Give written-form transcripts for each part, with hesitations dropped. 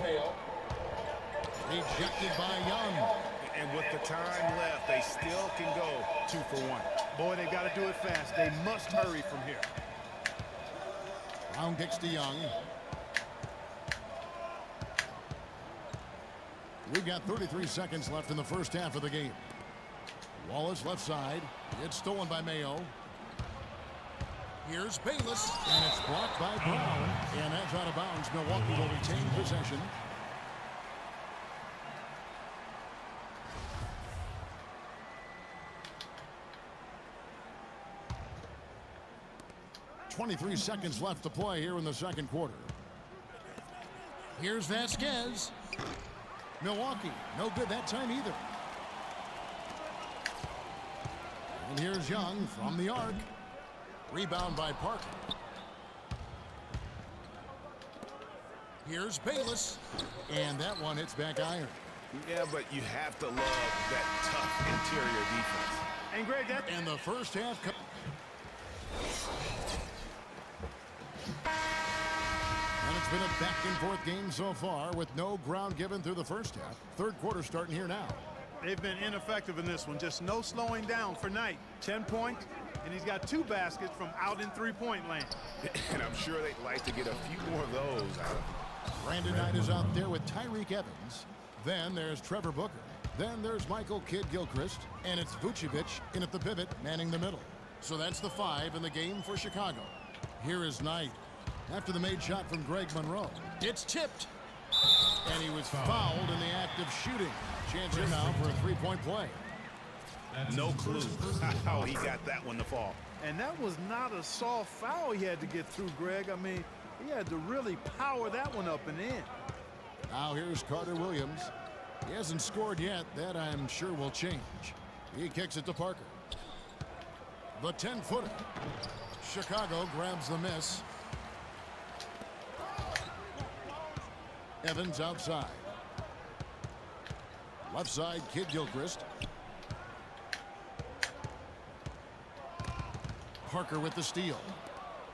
Mayo. Rejected by Young. And with the time left, they still can go 2 for 1. Boy, they've got to do it fast. They must hurry from here. Brown kicks to Young. We've got 33 seconds left in the first half of the game. Wallace left side. It's stolen by Mayo. Here's Bayless. And it's blocked by Brown. And that's out of bounds. Milwaukee will retain possession. .23 seconds left to play here in the second quarter. Here's Vasquez. Milwaukee, no good that time either. And here's Young from the arc. Rebound by Parker. Here's Bayless. And that one hits back iron. Yeah, but you have to love that tough interior defense. And Greg, that... And the first half... And it's been a back-and-forth game so far with no ground given through the first half. Third quarter starting here now. They've been ineffective in this one. Just no slowing down for Knight. 10 points, and he's got 2 baskets from out in three-point land. And I'm sure they'd like to get a few more of those out of him. Brandon Knight is out there with Tyreke Evans. Then there's Trevor Booker. Then there's Michael Kidd-Gilchrist. And it's Vucevic in at the pivot, manning the middle. So that's the 5 in the game for Chicago. Here is Knight. After the made shot from Greg Monroe. It's tipped. And he was fouled in the act of shooting. Chance here now for a three-point play. No clue how he got that one to fall. And that was not a soft foul he had to get through, Greg. I mean, he had to really power that one up and in. Now here's Carter Williams. He hasn't scored yet. That I'm sure will change. He kicks it to Parker. The 10-footer. Chicago grabs the miss. Evans outside. Left side, Kidd-Gilchrist. Parker with the steal.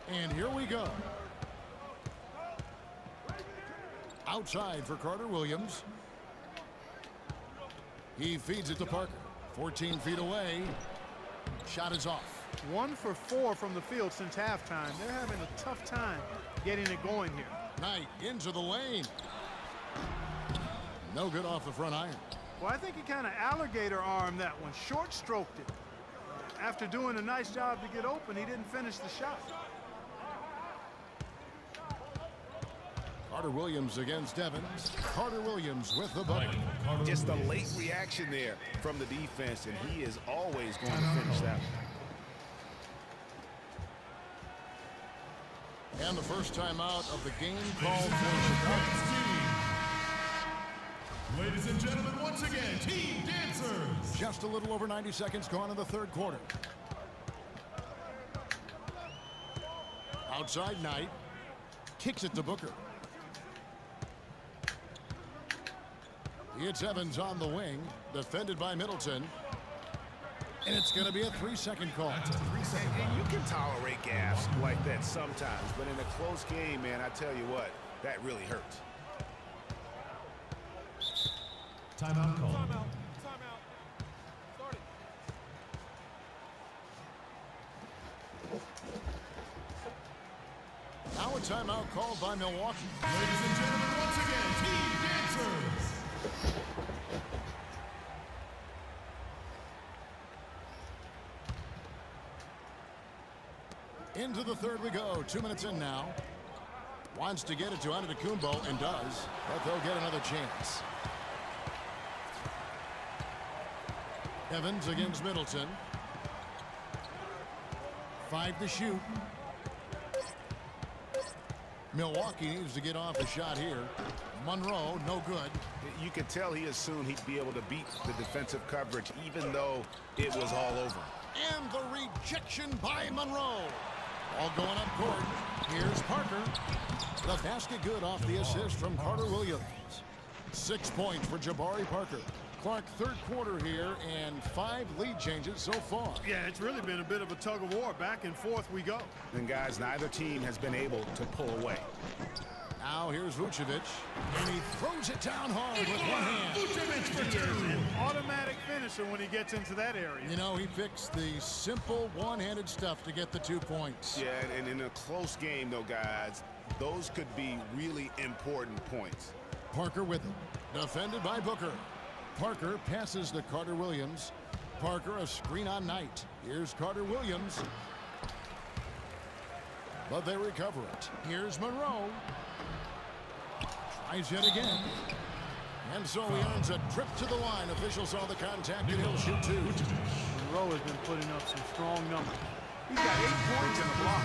And here we go. Outside for Carter Williams. He feeds it to Parker. 14 feet away. Shot is off. 1 for 4 from the field since halftime. They're having a tough time getting it going here. Knight into the lane. No good off the front iron. Well, I think he kind of alligator armed that one. Short stroked it. After doing a nice job to get open, he didn't finish the shot. Carter Williams against Evans. Carter Williams with the bucket. Just a late reaction there from the defense, and he is always going to finish that one. And the first timeout of the game called for Chicago. Ladies and gentlemen, once again, Team Dancers. Just a little over 90 seconds gone in the third quarter. Outside Knight. Kicks it to Booker. It's Evans on the wing. Defended by Middleton. And it's going to be a 3-second call. And you can tolerate gas like that sometimes, but in a close game, man, I tell you what, that really hurts. Timeout call. Timeout. Start it. Now a timeout called by Milwaukee. Ladies and gentlemen, once again, Team Dancers. Into the third we go. 2 minutes in now. Wants to get it to Antetokounmpo and does, but they'll get another chance. Evans against Middleton. 5 to shoot. Milwaukee needs to get off the shot here. Monroe, no good. You could tell he assumed he'd be able to beat the defensive coverage, even though it was all over. And the rejection by Monroe. All going up court. Here's Parker. The basket good off the assist from Carter Williams. 6 points for Jabari Parker. Clark, third quarter here, and 5 lead changes so far. Yeah, it's really been a bit of a tug of war. Back and forth we go. And guys, neither team has been able to pull away. Now here's Vucevic, and he throws it down hard with one hand. Vucevic for He is an two. automatic finisher when he gets into that area. You know, he picks the simple one-handed stuff to get the 2 points. Yeah, and in a close game, though, guys, those could be really important points. Parker with him, defended by Booker. Parker passes to Carter Williams. Parker a screen on Knight. Here's Carter Williams. But they recover it. Here's Monroe. Tries yet again. And so he earns a trip to the line. Officials saw the contact and he'll shoot 2. Monroe has been putting up some strong numbers. He's got 8 points and a block.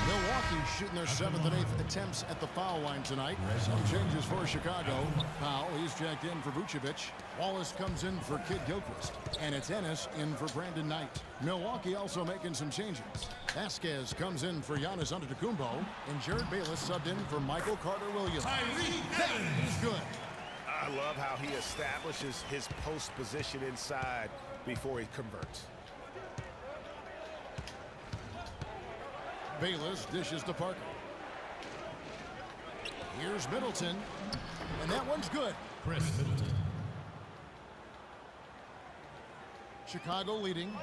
Milwaukee shooting their 7th and 8th attempts at the foul line tonight. Some changes for Chicago. Powell, he's checked in for Vucevic. Wallace comes in for Kid Gilchrist. And it's Ennis in for Brandon Knight. Milwaukee also making some changes. Vasquez comes in for Giannis Antetokounmpo. And Jared Bayless subbed in for Michael Carter-Williams. Tyreke That Evans. is good. I love how he establishes his post position inside before he converts. Bayless dishes to Parker. Here's Middleton. And that one's good. Chris Middleton. Chicago leading.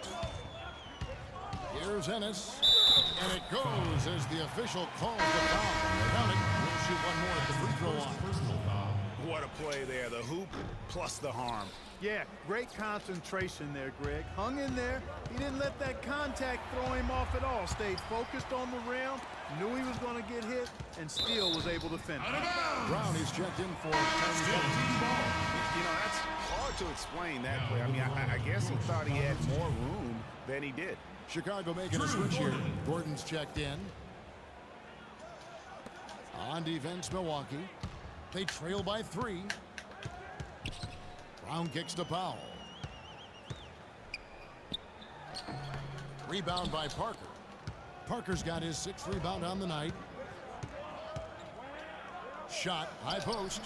Here's Ennis. And it goes as the official calls the foul. Count it. We'll shoot one more at the free throw line. Personal foul. What a play there. The hoop plus the harm. Yeah, great concentration there, Greg. Hung in there. He didn't let that contact throw him off at all. Stayed focused on the rim, knew he was going to get hit, and still was able to finish. Out of bounds. Brown is checked in for Still team ball. You know, that's hard to explain that play. I mean, I guess he thought he had more room than he did. Chicago making a switch here. Gordon's checked in. On defense, Milwaukee. They trail by 3. Brown kicks to Powell. Rebound by Parker. Parker's got his 6th rebound on the night. Shot, high post.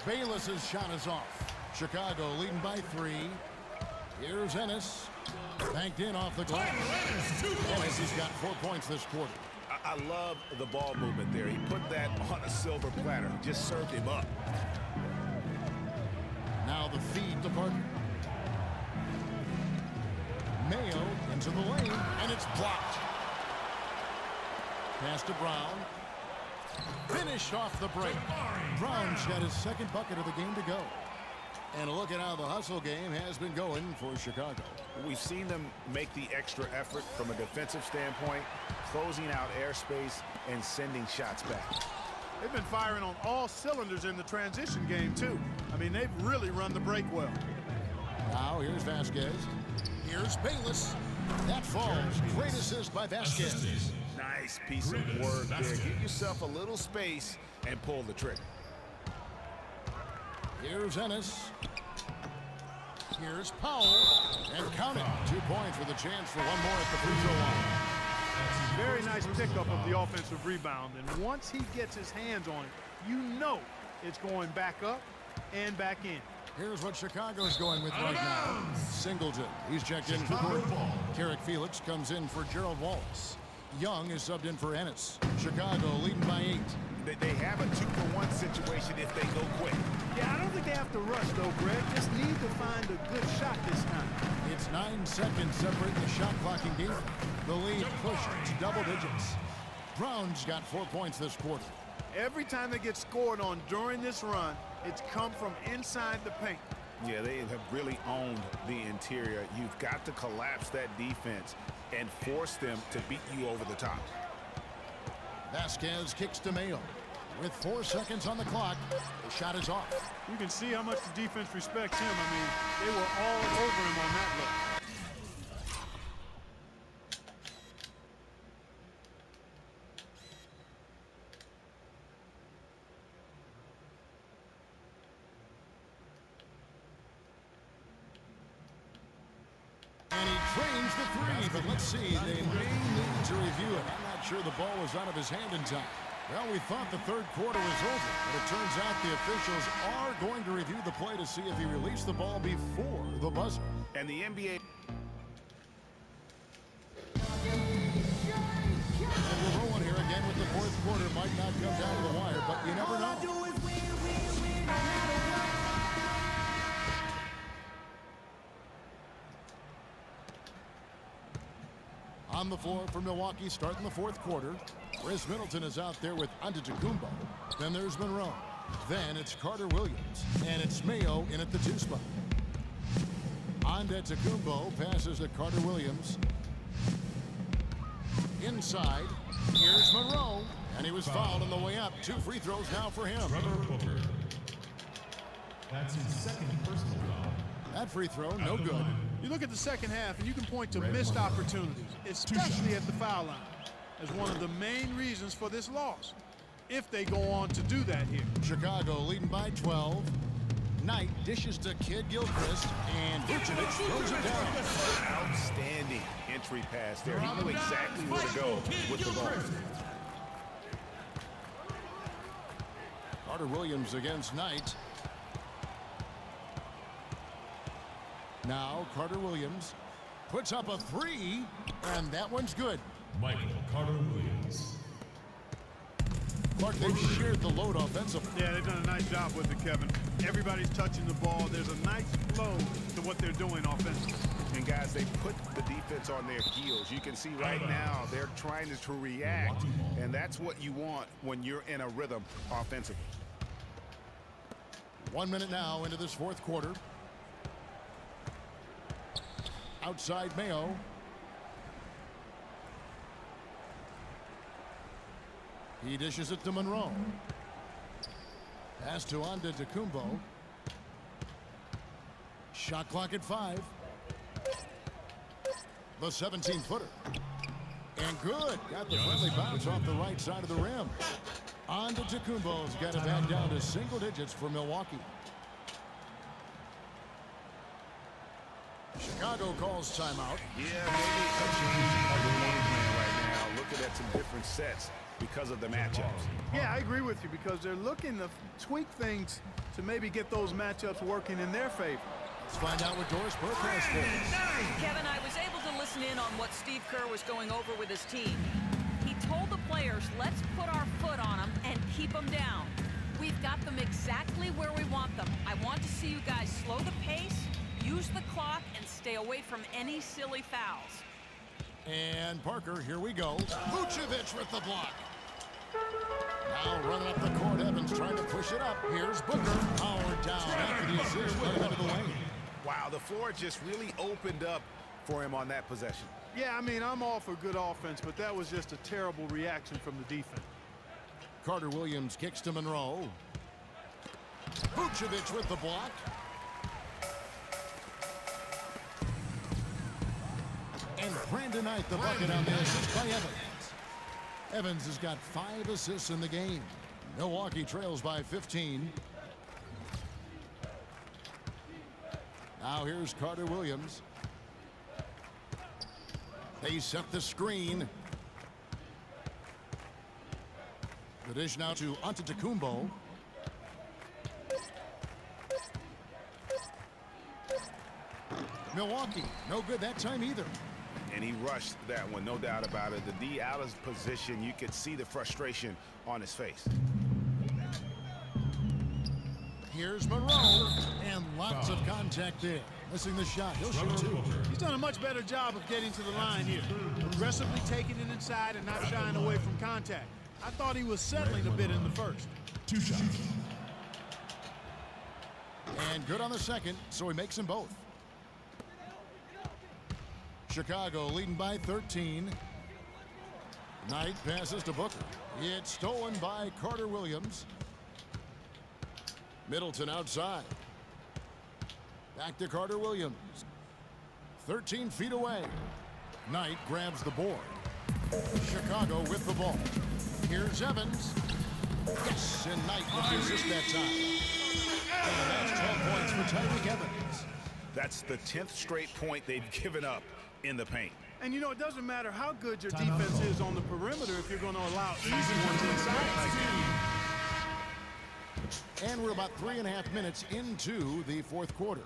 Bayless's shot is off. Chicago leading by 3. Here's Ennis. Banked in off the glass. Ennis has got 4 points this quarter. I love the ball movement there. He put that on a silver platter. Just served him up. Now the feed to Parker. Mayo into the lane, and it's blocked. Pass to Brown. Finished off the break. Brown's got his 2nd bucket of the game to go. And look at how the hustle game has been going for Chicago. We've seen them make the extra effort from a defensive standpoint, closing out airspace and sending shots back. They've been firing on all cylinders in the transition game, too. I mean, they've really run the break well. Now here's Vasquez. Here's Bayless. That falls. Great assist by Vasquez. Nice piece of work there. Give yourself a little space and pull the trigger. Here's Ennis. Here's Powell. And count it. 2 points with a chance for one more at the free throw line. Very nice pickup of the offensive rebound. And once he gets his hands on it, you know it's going back up and back in. Here's what Chicago's going with right now. Singleton. He's checked in for Gordon. Carrick Felix comes in for Gerald Wallace. Young is subbed in for Ennis. Chicago leading by 8. They have a 2-for-1 situation if they go quick. Yeah, I don't think they have to rush, though, Greg. Just need to find a good shot this time. It's 9 seconds separating the shot clock and game. The lead pushed to double digits. Brown's got 4 points this quarter. Every time they get scored on during this run, it's come from inside the paint. Yeah, they have really owned the interior. You've got to collapse that defense and force them to beat you over the top. Vasquez kicks to Mayo. With 4 seconds on the clock, the shot is off. You can see how much the defense respects him. I mean, they were all over him on that look. And he trains the 3, but let's see, they may need to review it. I'm not sure the ball was out of his hand in time. Well, we thought the 3rd quarter was over, but it turns out the officials are going to review the play to see if he released the ball before the buzzer. And the NBA... And we're rolling here again with the the fourth quarter might not come down to the wire, but you never know. On the floor for Milwaukee starting the fourth quarter. Chris Middleton is out there with Antetokounmpo. Then there's Monroe. Then it's Carter Williams. And it's Mayo in at the 2 spot. Antetokounmpo passes to Carter Williams. Inside. Here's Monroe. And he was fouled on the way up. 2 free throws now for him. Trevor Booker. That's his second personal foul. That free throw, no good. You look at the second half, and you can point to missed opportunities, especially at the foul line, as one of the main reasons for this loss, if they go on to do that here. Chicago leading by 12. Knight dishes to Kid Gilchrist, and Vucevic throws it down. Outstanding entry pass there. He knew exactly where to go with the ball. Carter Williams against Knight. Now Carter Williams puts up a 3, and that one's good. Michael Carter Williams. Clark, they've shared the load offensively. Yeah, they've done a nice job with it, Kevin. Everybody's touching the ball. There's a nice flow to what they're doing offensively. And guys, they put the defense on their heels. You can see right now they're trying to react, and that's what you want when you're in a rhythm offensively. 1 minute now into this fourth quarter. Outside Mayo. He dishes it to Monroe. Pass to Antetokounmpo. Shot clock at 5. The 17-footer. And good. Got the friendly bounce off the right side of the rim. Antetokounmpo's got it back down to single digits for Milwaukee. Chicago calls timeout. Yeah, maybe a change of the game plan right now. Looking at some different sets because of the matchups. Yeah, I agree with you because they're looking to tweak things to maybe get those matchups working in their favor. Let's find out what Doris Burke has for us. Kevin, I was able to listen in on what Steve Kerr was going over with his team. He told the players, let's put our foot on them and keep them down. We've got them exactly where we want them. I want to see you guys slow the pace, use the clock, and stay away from any silly fouls. And Parker, here we go. Vucevic with the block. Now running up the court, Evans trying to push it up. Here's Booker, powered down after the assist, right out of the lane. Wow, the floor just really opened up for him on that possession. Yeah, I mean, I'm all for good offense, but that was just a terrible reaction from the defense. Carter Williams kicks to Monroe. Vucevic with the block. And Brandon Knight the bucket on the assist by Evans. Evans has got 5 assists in the game. Milwaukee trails by 15. Now here's Carter Williams. They set the screen. The dish now to Antetokounmpo. Milwaukee, no good that time either. And he rushed that one, no doubt about it. The D out of position, you could see the frustration on his face. Here's Monroe, and lots of contact there. Missing the shot, he'll shoot 2. He's done a much better job of getting to the line here. Aggressively taking it inside and not shying away from contact. I thought he was settling a bit in the first. 2 shots. And good on the second, so he makes them both. Chicago leading by 13. Knight passes to Booker. It's stolen by Carter Williams. Middleton outside. Back to Carter Williams. 13 feet away. Knight grabs the board. Chicago with the ball. Here's Evans. Yes, and Knight with the assist that time. And that's 12 points for Tyreke Evans. That's the 10th straight point they've given up in the paint. And you know, it doesn't matter how good your defense is on the perimeter if you're going to allow easy ones inside like that. And we're about 3.5 minutes into the fourth quarter.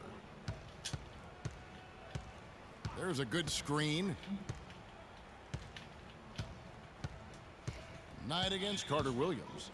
There's a good screen. Knight against Carter Williams.